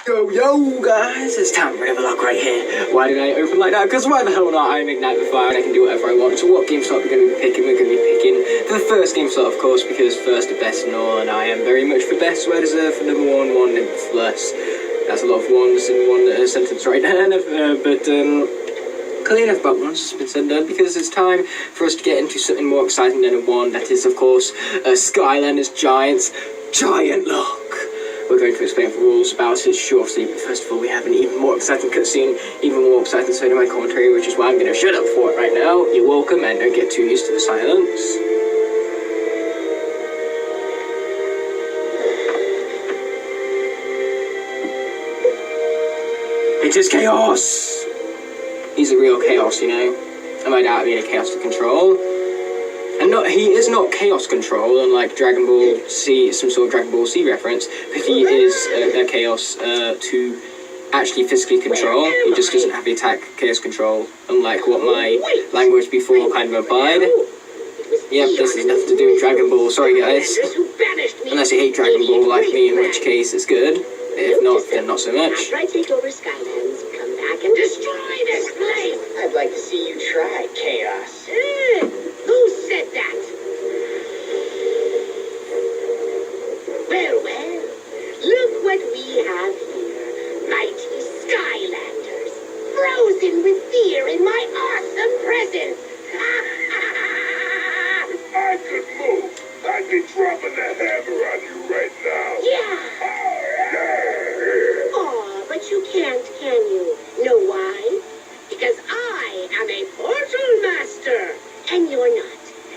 Yo guys, it's time for another Locke right here. Why did I open like that? Because why the hell not? I'm Ignite the Fire and I can do whatever I want. So what game slot we're going to be picking? We're going to be picking the first game slot, of course, because first the best and all, and I am very much for best, so I deserve for number one and plus. That's a lot of ones in one sentence right there, but clearly enough about ones has been said and done, because it's time for us to get into something more exciting than a one. That is, of course, Skylanders Giants Giant Locke. We're going to explain the rules about it shortly, but first of all we have an even more exciting cutscene, even more exciting side of my commentary, which is why I'm going to shut up for it right now. You're welcome, and don't get too used to the silence. It is chaos! He's a real chaos, you know. I might doubt being a chaos to control. And he is not chaos control, unlike Dragon Ball C, some sort of Dragon Ball C reference, but he is a chaos to actually physically control. He just doesn't have the attack chaos control, unlike what my language before kind of implied. Yep, this has nothing to do with Dragon Ball, sorry guys. Unless you hate Dragon Ball like me, in which case it's good. If not, then not so much. After I take over Skylanders, come back and destroy this place! I'd like to see you try, Chaos. Who said that? Well, look what we have here. Mighty Skylanders, frozen with fear in my awesome presence. I could move. I'd be dropping the hammer on you right now. Yeah. Aw, but you can't, can you? Know why? Because I am a portal master, and you're not.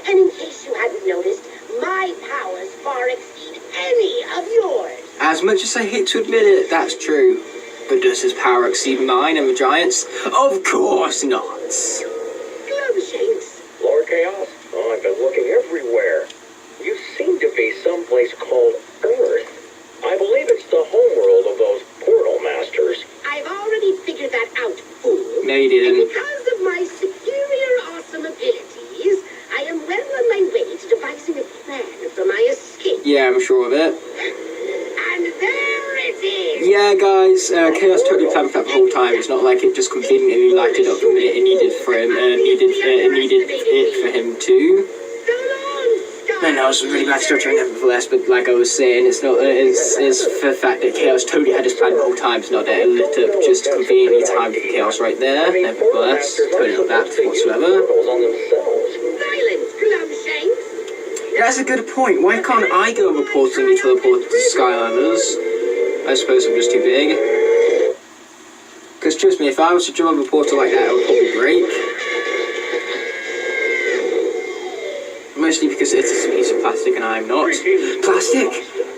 And in case you hadn't noticed, my powers far exceed any of yours. As much as I hate to admit it, that's true. But does his power exceed mine and the Giants? Of course not. Glumshanks. Lord Chaos? Oh, I've been looking everywhere. You seem to be someplace called Earth. I believe it's the homeworld of those portal masters. I've already figured that out, fool. No, you didn't. And because of my superior awesome abilities, I am well on my way to devising a plan for my escape. Yeah, I'm sure of it. And there it is! Yeah, guys, Chaos totally planned for that the whole time. It's not like it just conveniently lighted up the minute it needed for him, needed it for him to. And I was really bad stuttering nevertheless, but like I was saying, it's not, it's the fact that Chaos totally had his plan the whole time. It's not that it lit up just conveniently timed for Chaos right there, nevertheless, totally not that whatsoever. Silence, Glumshanks! That's a good point. Why can't I go over portal and be teleported to Skylanders? I suppose I'm just too big. Because trust me, if I was to jump over a portal like that, it would probably break. Mostly because it's a piece of plastic and I'm not. Plastic?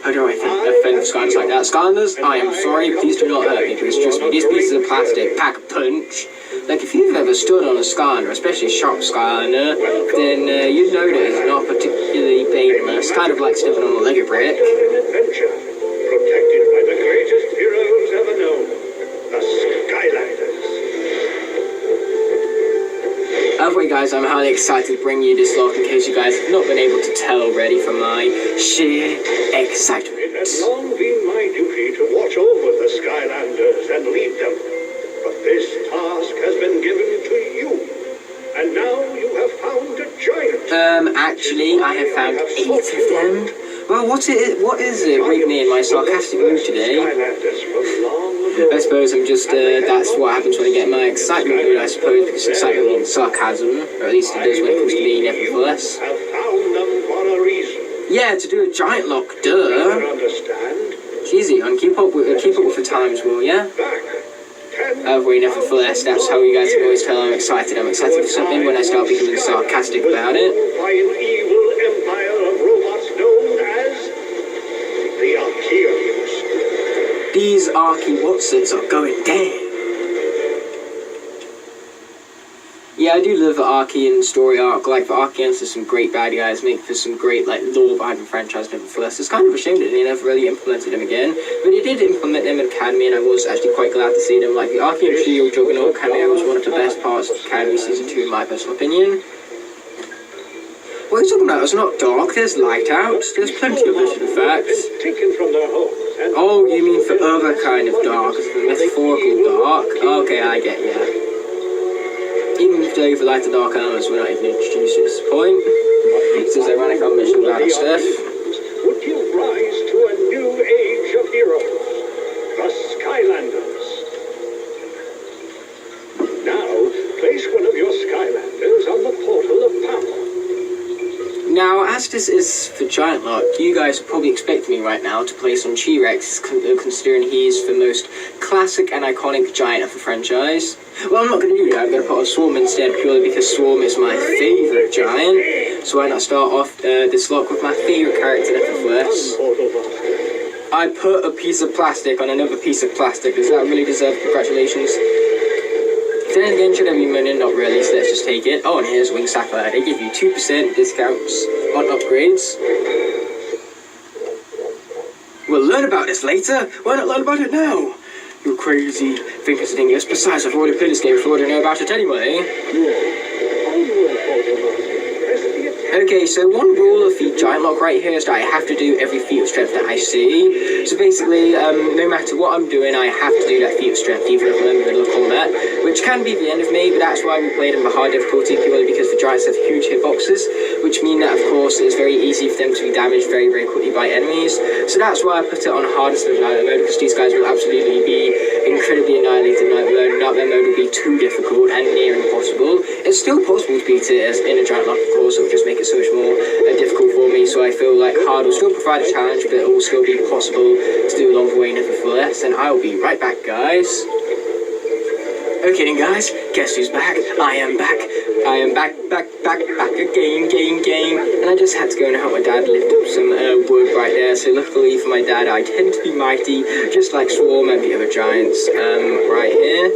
How do I offend Skylanders like that? Skylanders, I am sorry, please do not hurt me, because trust me, these pieces of plastic pack a punch. Like, if you've ever stood on a Skylander, especially a sharp Skylander, then you'd know that it's not particularly painless, kind of like stepping on a Lego brick. Adventure, protected by the greatest heroes ever known, the Skylanders. Anyway guys, I'm highly excited to bring you this Locke, in case you guys have not been able to tell already from my sheer excitement. It has long been my duty to watch over the Skylanders and lead them. But this task has been given to you. And now you have found a giant. Actually, I have found 8 of them. Well, what is it with me in my sarcastic mood today? I suppose I'm just, that's what happens when I get my excitement mood, I suppose, because excitement means sarcasm, or at least it does when it comes to me, nevertheless. Yeah, to do a giant Locke, duh. It's easy, and keep up with the times, will ya? Nevertheless, that's how you guys can always tell I'm excited. I'm excited for something when I start becoming sarcastic about it. These Archie-Watsons are going down. Yeah, I do love the Archean story arc. Like, the Archeans are some great bad guys, make for some great, like, lore behind the franchise, nevertheless. It's kind of a shame that they never really implemented them again. But they did implement them in Academy, and I was actually quite glad to see them. Like, the Archean Trio Juggernaut cameo was one of the best parts of Academy Season 2, in my personal opinion. Well, What are you talking about? It's not dark, there's light out. There's plenty of visual effects. Taken from their homes. And Oh, you mean for other kind of dark, the metaphorical dark? Okay, I get ya. Even though for light and dark elements, we're not even introduced at this point. It's just ironic I'm mentioning about that stuff. would give rise to a new age of heroes, the Skylanders. Now, place one of your Skylanders on the portal of power. Now, as this is for Giant Locke, you guys are probably expecting me right now to place on T-Rex, considering he is the most classic and iconic giant of the franchise. Well, I'm not going to do that. I'm going to put on Swarm instead, purely because Swarm is my favourite giant. So why not start off this Locke with my favourite character, nevertheless. I put a piece of plastic on another piece of plastic. Does that really deserve congratulations? Then again, should I be moaning? Not really, so let's just take it. Oh, and here's Wing Sapphire. They give you 2% discounts on upgrades. We'll learn about this later. Why not learn about it now? You're crazy. Thinkers and dingus. Besides, I've already played this game, so I don't know about it anyway. Okay, so one rule of the Giant Locke right here is that I have to do every feat of strength that I see. So basically, no matter what I'm doing, I have to do that feat of strength, even if I'm in the middle of combat, which can be the end of me, but that's why we played in the hard difficulty, purely because the giants have huge hitboxes, which mean that, of course, it's very easy for them to be damaged very, very quickly by enemies. So that's why I put it on hardest of night mode, because these guys will absolutely be incredibly annihilated in night mode. Nightmare mode will be too difficult and near impossible. It's still possible to beat it as in a Giant Locke, of course, it will just make it so much more difficult for me, so I feel like hard will still provide a challenge, but it will still be possible to do along the way, nevertheless, and I'll be right back, guys. Okay then, guys, guess who's back? I am back again, and I just had to go and help my dad lift up some wood right there, so luckily for my dad, I tend to be mighty, just like Swarm and the other giants, right here.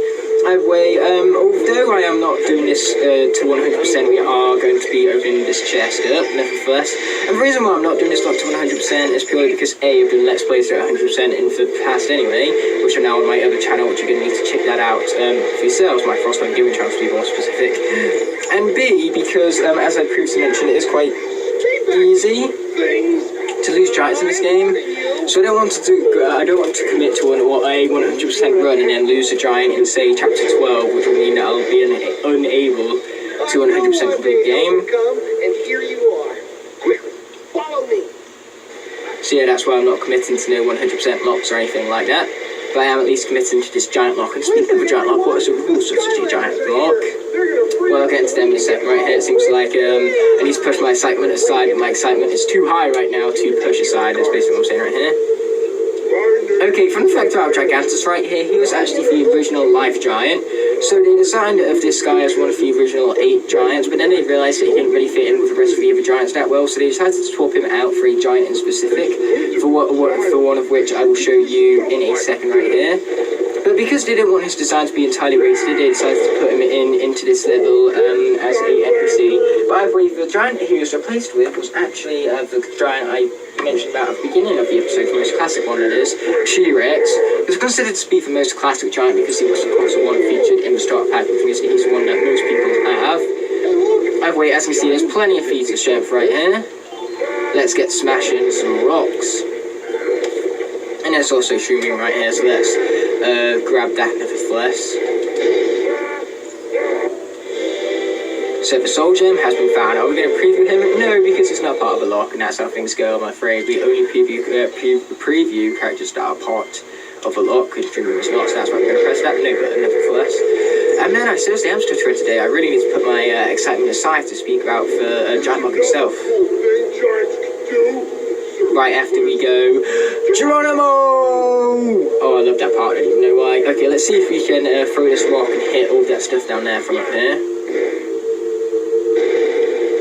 Although I am not doing this to 100%, we are going to be opening this chest up, nevertheless. And the reason why I'm not doing this not to 100% is purely because A, I've done Let's Plays at 100% in the past anyway, which are now on my other channel, which you're going to need to check that out for yourselves, my Frostbite Gaming channel to be more specific. And B, because as I previously mentioned, it is quite easy to lose giants in this game. So I don't want to commit to a 100% run and then lose a giant in, say, chapter 12, which will mean that I'll be unable to 100% complete the game. And here you are. Quickly, follow me. So yeah, that's why I'm not committing to no 100% locks or anything like that. But I am at least committing to this Giant Locke. And speaking of a Giant Locke, what is the rules of such a Giant Locke? Well, I'll get into them in a second. Right here, it seems like I need to push my excitement aside, but my excitement is too high right now to push aside. That's basically what I'm saying right here. Okay, fun fact about Gigantus right here, he was actually the original life giant. So they designed of this guy as one of the original 8 giants, but then they realised that he didn't really fit in with the rest of the other giants that well, so they decided to swap him out for a giant in specific, for one of which I will show you in a second right here. But because they didn't want his design to be entirely wasted, they decided to put him into this level as a NPC. But either way, the giant he was replaced with was actually the giant I mentioned about at the beginning of the episode, the most classic one it is, T-Rex. He was considered to be the most classic giant because he was of course the one featured in the starter pack, because he's the one that most people have. Either way, as you can see, there's plenty of feats of strength right here. Let's get smashing some rocks. And there's also Shrooming right here, so let's grab that nevertheless. So the Soul Gem has been found. Are we going to preview him? No, because it's not part of the lock, and that's how things go, I'm afraid. We only preview characters that are part of the lock, because Shrooming is not, so that's why we're going to press that no button nevertheless. And man, I seriously am stuttering today. I really need to put my excitement aside to speak about the Giant Locke itself. Right after we go, Geronimo! Oh, I love that part, I don't even know why. Okay, let's see if we can throw this rock and hit all that stuff down there from up here.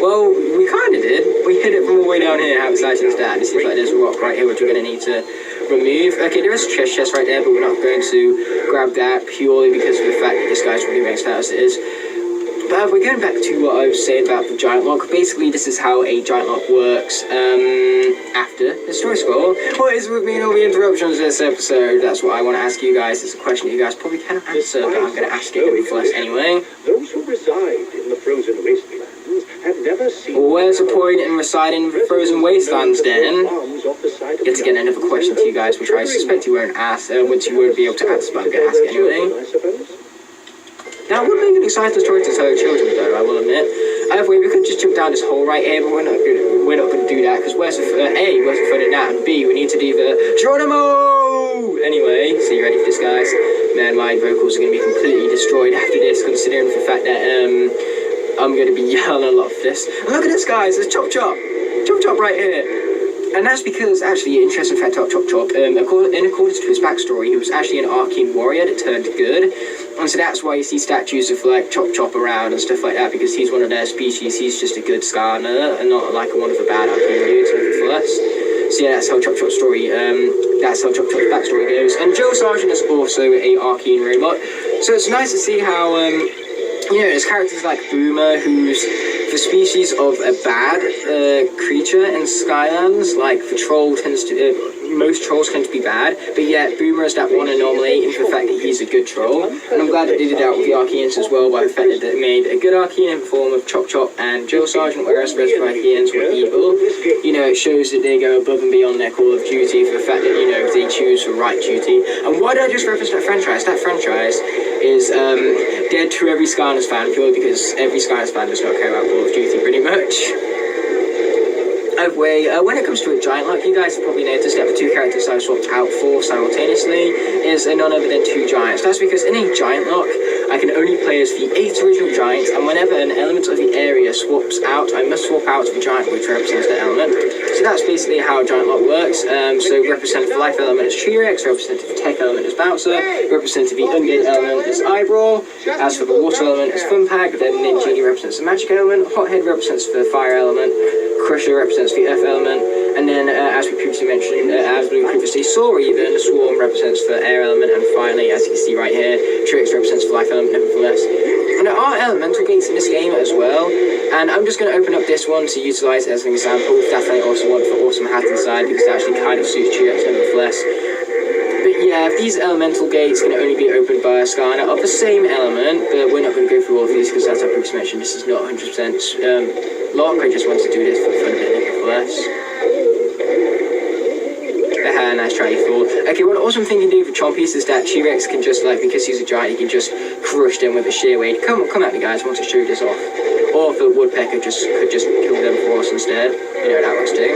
Well, we kind of did. We hit it from all the way down here. How exciting is that? It seems like there's a rock right here which we're going to need to remove. Okay, there is a chest right there, but we're not going to grab that purely because of the fact that this guy's really maxed out as it is. But we're going back to what I was saying about the Giant Locke. Basically, this is how a Giant Locke works after the story scroll. What is with me and all the interruptions this episode? That's what I want to ask you guys. It's a question that you guys probably cannot answer, but I'm going to ask it nevertheless anyway. Those who reside in the frozen wasteland Americans had never seen. Well, where's the point in reciting Frozen Wastelands then? Get to get another question to you guys, which I suspect you won't ask, which you won't be able to answer, but I'm going to ask anyway. Now, it would make an exciting story to tell your children, though, I will admit. Either way, we could just jump down this hole right here, but we're not going to do that, because where's the fun in that, and B, we need to do the Geronimo! Anyway, so you ready for this, guys? Man, my vocals are going to be completely destroyed after this, considering the fact that, I'm going to be yelling a lot for this. And look at this, guys, there's Chop Chop! Chop Chop right here! And that's because, actually, interesting fact about Chop Chop, in accordance to his backstory, he was actually an arcane warrior that turned good. And so that's why you see statues of, like, Chop Chop around and stuff like that, because he's one of their species. He's just a good Skylander and not, like, one of the bad arcane dudes, for us. So yeah, that's how Chop Chop's story, that's how Chop Chop's backstory goes. And Joe Sargent is also a arcane robot. So it's nice to see how, you know, there's characters like Boomer, who's the species of a bad creature in Skylands. Like, the troll tends to, most trolls tend to be bad, but yet Boomer is that one anomaly in the fact that he's a good troll. And I'm glad that they did that with the Archeans as well, by the fact that they made a good Archean in the form of Chop Chop and Joe Sargent, whereas the rest of the Archeans were evil. You know, it shows that they go above and beyond their Call of Duty for the fact that, you know, they choose the right duty. And why did I just reference that franchise? That franchise is dead to every Skylanders fan, purely because every Skylanders fan does not care about Call of Duty pretty much. When it comes to a giant Locke, you guys have probably noticed that the two characters I swapped out for simultaneously is none other than two giants. That's because in a giant Locke, I can only play as the 8 original giants, and whenever an element of the area swaps out, I must swap out the giant which represents that element. So that's basically how a giant Locke works. So representative life element is T-Rex, representative tech element is Bouncer, representative undead element is Eyebrow. As for the water element is Funpack, then Ninjini represents the magic element, Hothead represents the fire element, Crusher represents the earth element, and then as we previously mentioned, as we previously saw even, the Swarm represents the air element, and finally, as you can see right here, Trix represents the life element, nevertheless. And there are elemental gates in this game as well, and I'm just going to open up this one to utilise it as an example. Definitely also one for Awesome Hat inside, because it actually kind of suits Trix, nevertheless. But yeah, these elemental gates can only be opened by a Skylander of the same element, but we're not going to go through all of these, because as I previously mentioned, this is not 100% Locke. I just want to do this for the fun of it, nevertheless. Nice try, you fool. Okay, one awesome thing you can do for Chompies is that T-Rex can just, like, because he's a giant, he can just crush them with a sheer weight. Come at me, guys, I want to show this off. Or if the Woodpecker could just kill them for us instead. You know, that works too.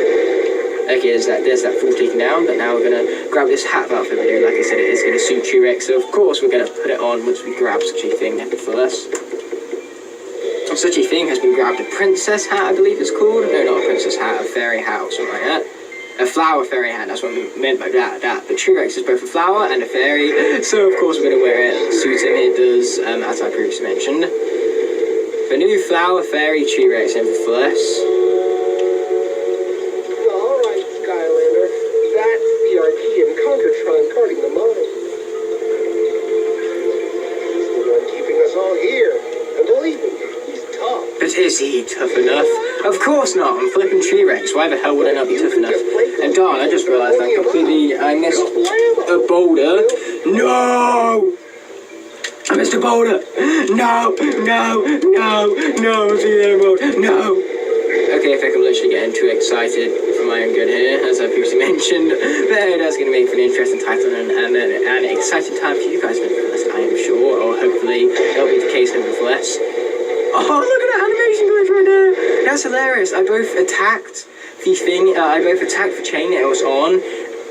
Okay, there's that full taken down, but now we're going to grab this hat outfit video. Like I said, it is going to suit T-Rex, so of course we're going to put it on once we grab such a thing nevertheless. Such a thing has been grabbed. A princess hat, I believe it's called. No, not a princess hat, a fairy hat or something like that. A flower fairy hat, that's what I meant by that. But T-Rex is both a flower and a fairy, so of course we're going to wear it. Suits him, it does, as I previously mentioned. The new flower fairy T-Rex nevertheless. Alright, Skylander. That's the Archean Conkertron carting the model. He's the one keeping us all here. And believe me, he's tough. But is he tough enough? Of course not, I'm flipping T-Rex. Why the hell would I not be tough enough? And darn, I just realised I missed a boulder. No! I missed a boulder! No! No! Okay, I think I'm literally getting too excited for my own good here, as I previously mentioned. But that's going to make for an interesting title and an exciting time for you guys, nevertheless, I am sure. Or hopefully that'll be the case, nevertheless. Oh, look at that animation glitch right there! That's hilarious. I both attacked the thing, I both attacked the chain that it was on,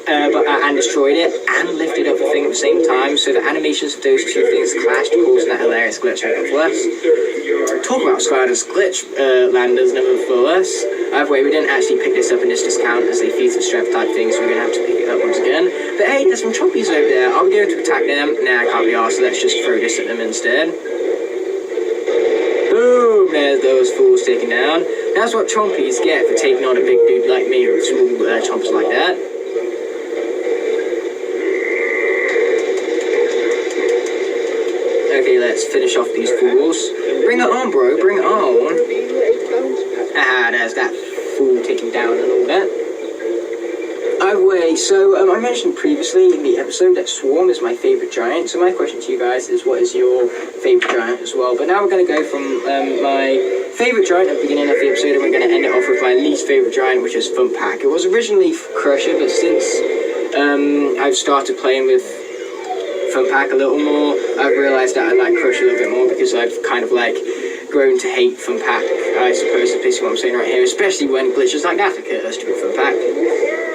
and destroyed it, and lifted up the thing at the same time, so the animations of those two things clashed, causing that hilarious glitch nevertheless. Talk about Skylanders glitch landers nevertheless. Either way, we didn't actually pick this up in this discount as a feat of strength type thing, so we're going to have to pick it up once again. But hey, there's some Chompies over there. Are we going to attack them? Nah, I can't be arsed, so let's just throw this at them instead. Boom! There's those fools taken down. That's what Chompies get for taking on a big dude like me with small chomps like that. Okay, let's finish off these fools. Bring it on, bro. Bring it on. There's that fool taken down and all that. Either way, so I mentioned previously in the episode that Swarm is my favourite giant, so my question to you guys is what is your favourite giant as well? But now we're going to go from my favourite giant at the beginning of the episode, and we're going to end it off with my least favourite giant, which is Thumpack. It was originally Crusher, but since I've started playing with Thumpack a little more, I've realised that I like Crusher a little bit more, because I've kind of like grown to hate Thumpack, I suppose, is basically what I'm saying right here, especially when glitches like that occur to be Thumpack.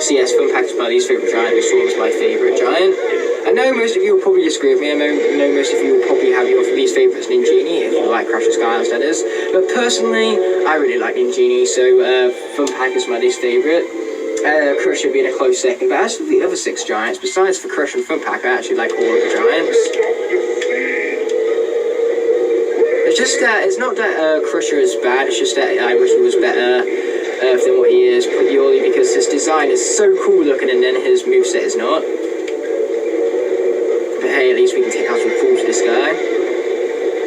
So yes, Thumpack is my least favourite giant, and Swarm is my favourite giant. I know most of you will probably disagree with me. I know most of you will probably have your least favourite as Ninjini, if you like Crusher Skylanders, that is. But personally, I really like Ninjini, so Thumpack is my least favourite. Crusher being a close second, but as for the other 6 giants, besides for Crusher and Thumpack, I actually like all of the giants. It's just that, it's not that Crusher is bad, it's just that I wish he was better than what he is, purely because his design is so cool looking and then his moveset is not. But hey, at least we can take out some fools to this guy.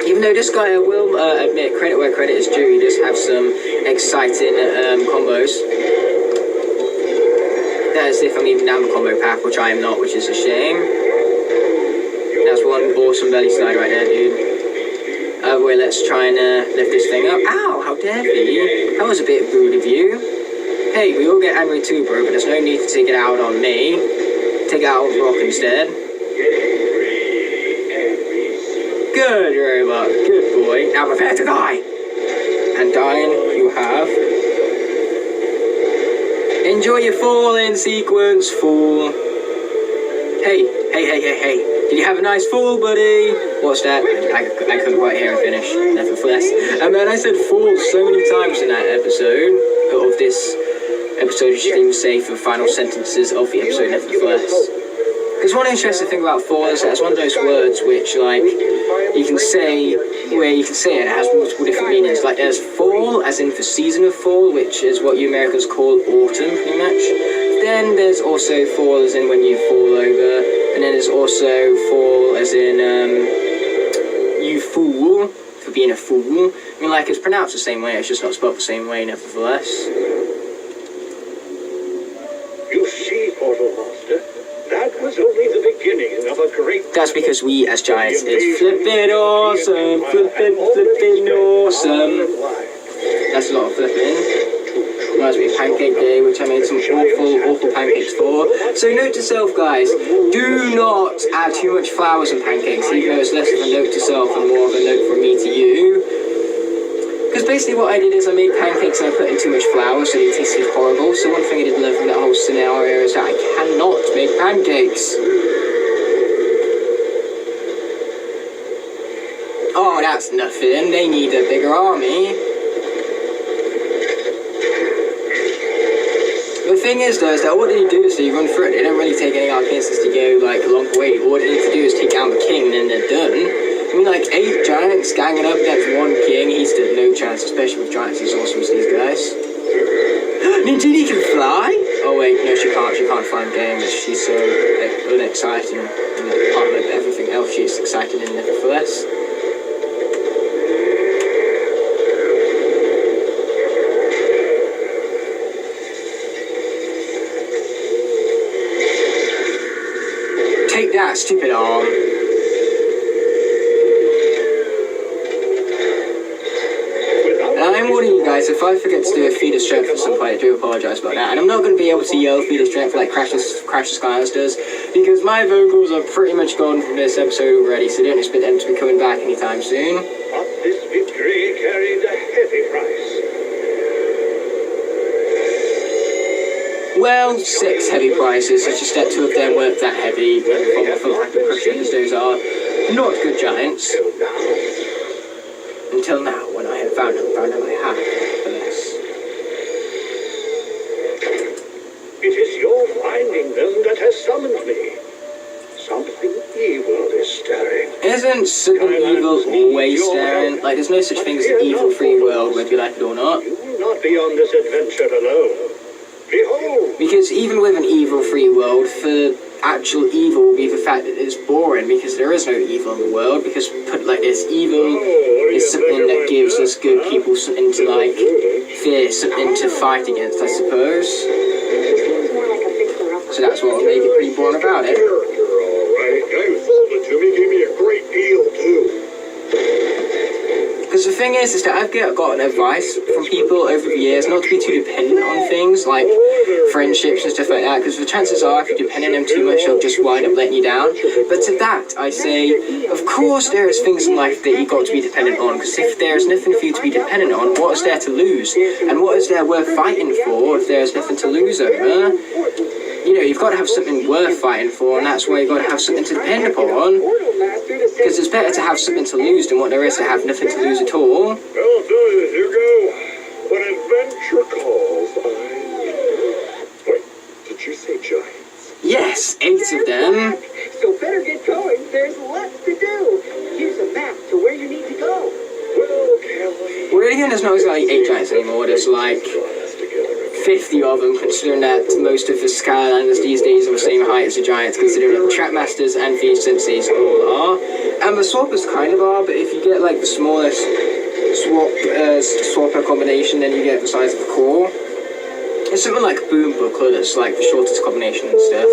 Even though this guy, I will admit, credit where credit is due, he does have some exciting combos. That is if I'm even down the combo path, which I am not, which is a shame. That's one awesome belly slide right there, dude. Wait, let's try and lift this thing up. Ow, how dare you? That was a bit rude of you. Hey, we all get angry too, bro, but there's no need to take it out on me. Take it out on Rock instead. Good, robot. Good boy. Now prepare to die. And dying, you have. Enjoy your falling sequence, fool. Hey. Did you have a nice fall, buddy? What's that? I couldn't quite hear him finish, nevertheless. And then I said fall so many times in that episode, of this episode, you should even say for the final sentences of the episode, nevertheless. Because one interesting thing about fall is that it's one of those words which, like, you can say, where you can say it has multiple different meanings. Like, there's fall, as in the season of fall, which is what you Americans call autumn, pretty much. Then there's also fall as in when you fall over, and then there's also fall as in you fool, for being a fool. I mean, like, it's pronounced the same way, it's just not spelled the same way, nevertheless. You see, Portal Master, that was only the beginning of a great... That's because we, as giants, is flippin' awesome, flippin' awesome. That's a lot of flipping. Reminds me of Pancake Day, which I made some awful pancakes for. So note to self, guys, do not add too much flowers in pancakes, even though it's less of a note to self and more of a note from me to you. Because basically what I did is I made pancakes and I put in too much flour, so they tasted horrible. So one thing I did love from that whole scenario is that I cannot make pancakes. Oh, that's nothing. They need a bigger army. The thing is, though, is that all they do is they run through it. They don't really take any chances to go, like, a long way. All they need to do is take out the king, and then they're done. I mean, like, 8 giants ganging up against 1 king, he's stood no chance, especially with giants as awesome as these guys. Ninjini can fly? Oh, wait, no, she can't. She can't fly in games. She's so unexciting. And apart from everything else, she's exciting in nevertheless. Take that, stupid arm. And I'm warning you guys, if I forget to do a feed of strength at some point, I do apologise about that. And I'm not going to be able to yell feed of strength like Crash the Skylanders does, because my vocals are pretty much gone from this episode already, so don't expect them to be coming back anytime soon. But this victory carried a heavy price. Well, 6 heavy prices, it's just that 2 of them weren't that heavy, from Thumpack and Crusher, because those are not good giants. Until now, when I had found them I had for this. It is your finding them that has summoned me. Something evil is stirring. Isn't something evil always staring? Like, there's no such thing as an evil-free world, whether you like it or not. You will not be on this adventure alone. Behold! Because even with an evil-free world, the actual evil will be the fact that it's boring, because there is no evil in the world, because put like this, evil is something that gives us good people something to like fear, something to fight against, I suppose. This seems more like a fix for So that's what will make it pretty boring about it. You're all right. Guy who sold it to me gave me a great deal, too. Because the thing is that I've gotten advice from people over the years not to be too dependent on things like friendships and stuff like that, because the chances are if you depend on them too much, they'll just wind up letting you down. But to that, I say, of course there is things in life that you've got to be dependent on, because if there's nothing for you to be dependent on, what is there to lose? And what is there worth fighting for if there's nothing to lose over? You know, you've got to have something worth fighting for, and that's why you've got to have something to depend upon. Because it's better to have something to lose than what there is to have nothing to lose at all. Well, here go. When adventure calls, Wait, did you say giants? Yes, 8 of them. So better get going. There's lots to do. Here's a map to where you need to go. Well, Kelly... Well, again, there's not exactly 8 giants anymore. There's like 50 of them, considering that most of the Skylanders these days are the same height as the giants, considering that the Trapmasters and the Senseis all are. And the Swappers kind of are, but if you get like the smallest swapper combination, then you get the size of the core. It's something like Boom Buckler that's like the shortest combination and stuff.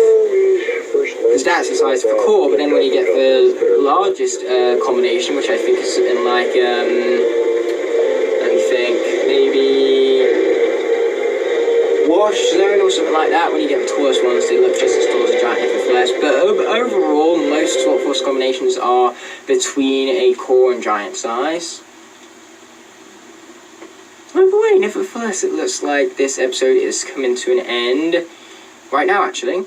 Because that's the size of the core, but then when you get the largest combination, which I think is something like, let me think, maybe Wash Zone or something like that. When you get the tallest ones, they look just as tall as a giant Nevertheless. But overall, most Swap Force combinations are between a core and giant size. By the way, nevertheless, it looks like this episode is coming to an end right now, actually.